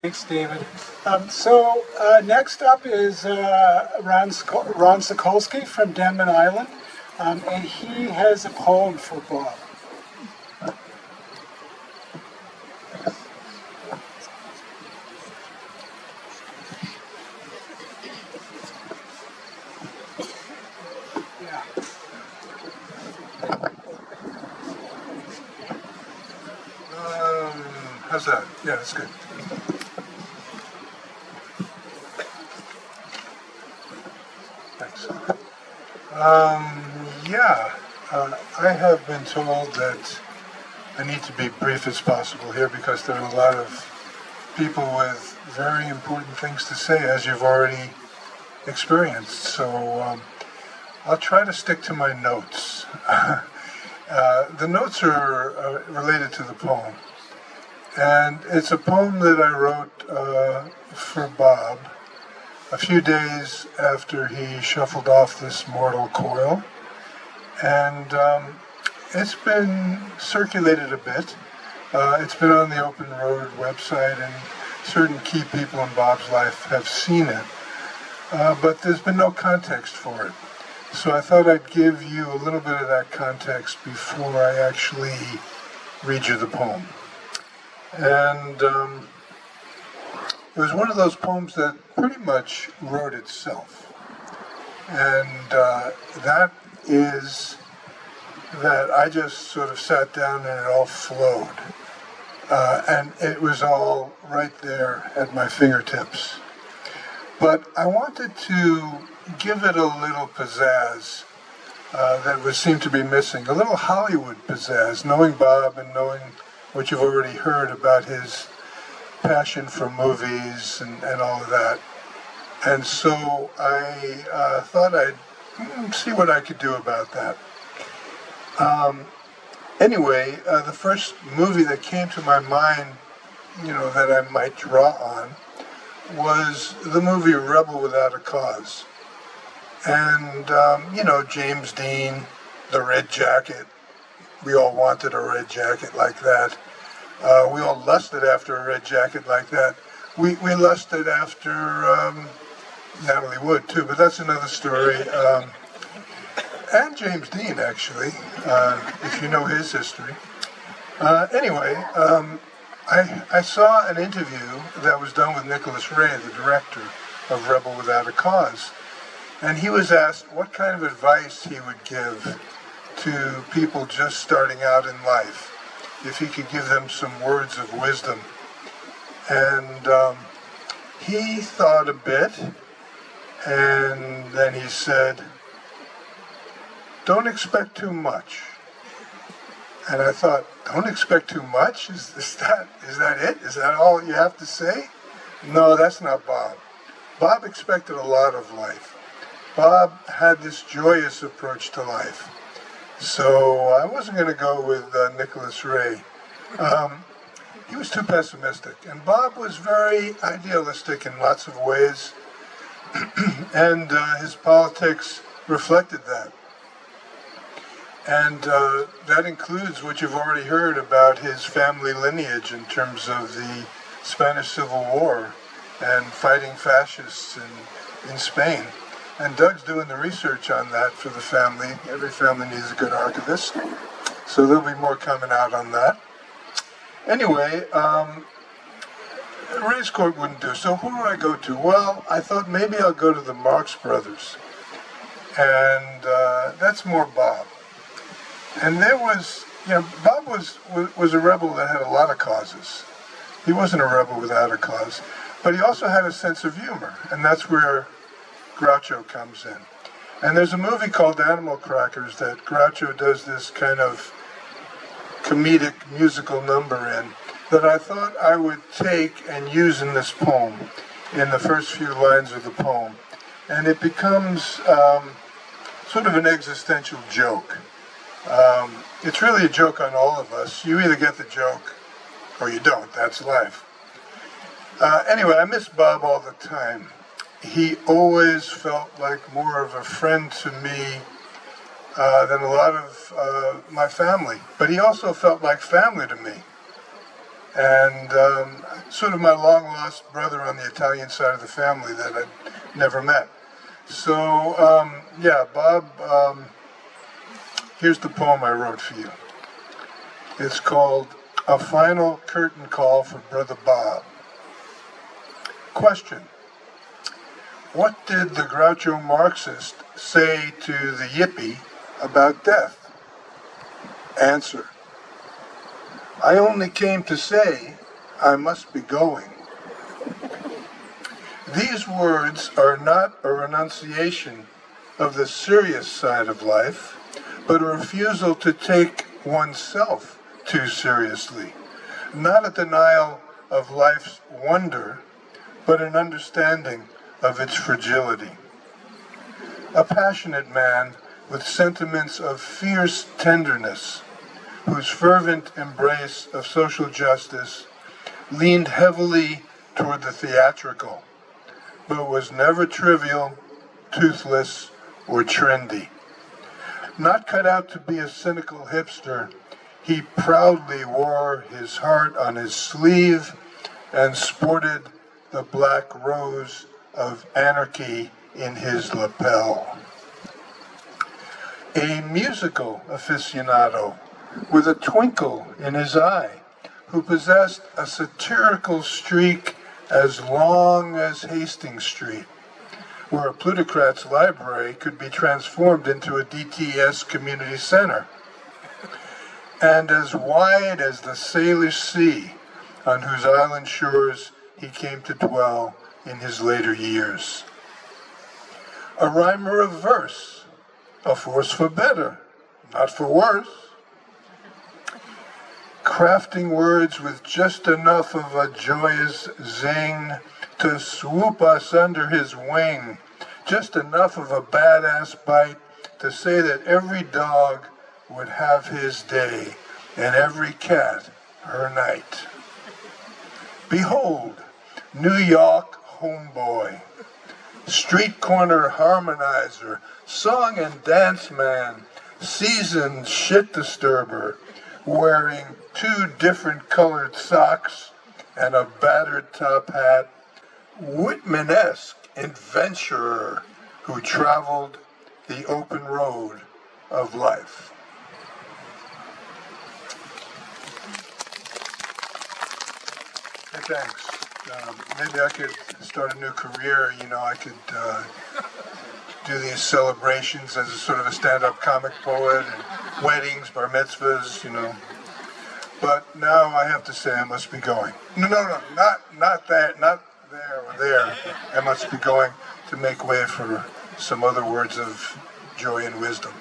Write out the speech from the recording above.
Thanks, David. Next up is Ron Sakolsky from Denman Island, and he has a poem for Bob. How's that? Yeah, that's good. Thanks. I have been told that I need to be brief as possible here because there are a lot of people with very important things to say, as you've already experienced. So I'll try to stick to my notes. The notes are related to the poem. And it's a poem that I wrote for Bob a few days after he shuffled off this mortal coil. And it's been circulated a bit. It's been on the Open Road website, and certain key people in Bob's life have seen it. But there's been no context for it. So I thought I'd give you a little bit of that context before I actually read you the poem. And it was one of those poems that pretty much wrote itself. And that is that I just sort of sat down and it all flowed. And it was all right there at my fingertips. But I wanted to give it a little pizzazz that seemed to be missing, a little Hollywood pizzazz, knowing Bob and knowing what you've already heard about his passion for movies and all of that. And so I thought I'd see what I could do about that. Anyway, the first movie that came to my mind, that I might draw on was the movie Rebel Without a Cause. And, James Dean, the red jacket. We all wanted a red jacket like that. We all lusted after a red jacket like that. We lusted after Natalie Wood, too, but that's another story. And James Dean, actually, if you know his history. Anyway, I saw an interview that was done with Nicholas Ray, the director of Rebel Without a Cause. And he was asked what kind of advice he would give to people just starting out in life, if he could give them some words of wisdom. And he thought a bit, and then he said, "Don't expect too much." And I thought, don't expect too much? Is that it? Is that all you have to say? No, that's not Bob. Bob expected a lot of life. Bob had this joyous approach to life. So I wasn't going to go with Nicholas Ray. He was too pessimistic. And Bob was very idealistic in lots of ways. And his politics reflected that. And that includes what you've already heard about his family lineage in terms of the Spanish Civil War and fighting fascists in Spain. And Doug's doing the research on that for the family. Every family needs a good archivist. So there'll be more coming out on that. Anyway, Ray's Court wouldn't do. So who do I go to? Well, I thought maybe I'll go to the Marx Brothers. And that's more Bob. And there was, Bob was a rebel that had a lot of causes. He wasn't a rebel without a cause. But he also had a sense of humor. And that's where Groucho comes in. And there's a movie called Animal Crackers that Groucho does this kind of comedic musical number in that I thought I would take and use in this poem, in the first few lines of the poem. And it becomes sort of an existential joke. It's really a joke on all of us. You either get the joke or you don't. That's life. Anyway, I miss Bob all the time. He always felt like more of a friend to me than a lot of my family. But he also felt like family to me. and sort of my long-lost brother on the Italian side of the family that I'd never met. So, yeah, Bob, here's the poem I wrote for you. It's called A Final Curtain Call for Brother Bob. Question: what did the Groucho Marxist say to the Yippie about death? Answer: I only came to say I must be going. These words are not a renunciation of the serious side of life, but a refusal to take oneself too seriously. Not a denial of life's wonder, but an understanding of its fragility. A passionate man with sentiments of fierce tenderness, whose fervent embrace of social justice leaned heavily toward the theatrical, but was never trivial, toothless, or trendy. Not cut out to be a cynical hipster, he proudly wore his heart on his sleeve and sported the black rose of anarchy in his lapel. A musical aficionado with a twinkle in his eye, who possessed a satirical streak as long as Hastings Street, where a plutocrat's library could be transformed into a DTS community center, and as wide as the Salish Sea, on whose island shores he came to dwell in his later years. A rhymer of verse, a force for better, not for worse, crafting words with just enough of a joyous zing to swoop us under his wing, just enough of a badass bite to say that every dog would have his day and every cat her night. Behold, New York homeboy, street corner harmonizer, song and dance man, seasoned shit disturber, wearing 2 different colored socks and a battered top hat, Whitman-esque adventurer who traveled the open road of life. Hey, thanks. Maybe I could start a new career. I could do these celebrations as a sort of a stand-up comic poet, and weddings, bar mitzvahs, But now I have to say I must be going. No, not that, not there or there. I must be going to make way for some other words of joy and wisdom.